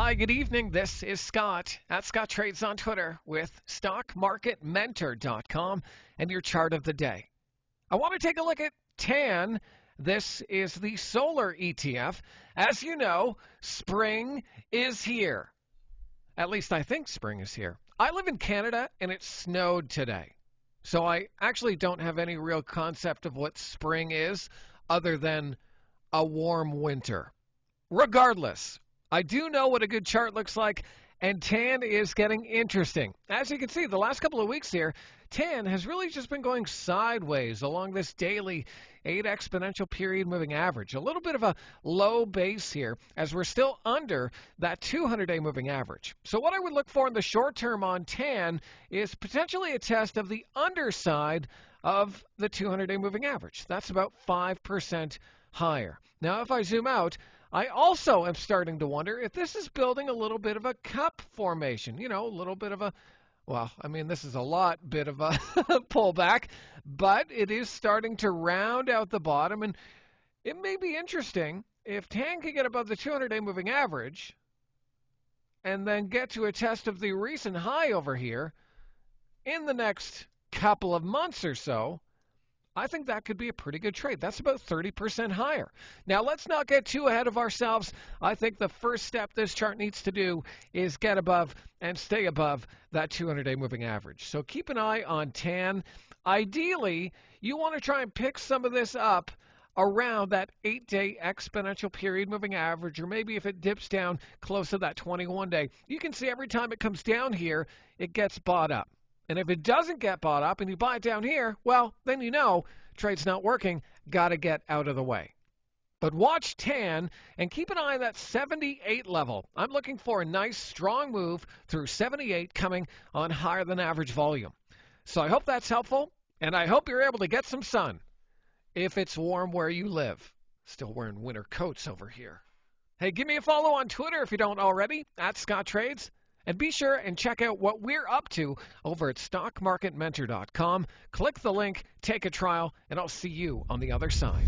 Hi, good evening. This is Scott at Scott Trades on Twitter with StockMarketMentor.com and your chart of the day. I want to take a look at TAN. This is the solar ETF. As you know, spring is here. At least I think spring is here. I live in Canada and it snowed today. So I actually don't have any real concept of what spring is other than a warm winter. Regardless, I do know what a good chart looks like, and TAN is getting interesting. As you can see, the last couple of weeks here, TAN has really just been going sideways along this daily 8 exponential period moving average. A little bit of a low base here as we're still under that 200-day moving average. So what I would look for in the short term on TAN is potentially a test of the underside of the 200-day moving average. That's about 5% higher. Now, if I zoom out, I also am starting to wonder if this is building a little bit of a cup formation. A little bit of a, this is a lot bit of a pullback, but it is starting to round out the bottom. And it may be interesting if TAN can get above the 200-day moving average and then get to a test of the recent high over here in the next couple of months or so. I think that could be a pretty good trade. That's about 30% higher. Now, let's not get too ahead of ourselves. I think the first step this chart needs to do is get above and stay above that 200-day moving average. So keep an eye on TAN. Ideally, you want to try and pick some of this up around that 8-day exponential period moving average, or maybe if it dips down close to that 21-day. You can see every time it comes down here, it gets bought up. And if it doesn't get bought up and you buy it down here, well, then you know trade's not working, got to get out of the way. But watch TAN and keep an eye on that 78 level. I'm looking for a nice strong move through 78 coming on higher than average volume. So I hope that's helpful, and I hope you're able to get some sun if it's warm where you live. Still wearing winter coats over here. Hey, give me a follow on Twitter if you don't already, at Scott Trades. And be sure and check out what we're up to over at StockMarketMentor.com. Click the link, take a trial, and I'll see you on the other side.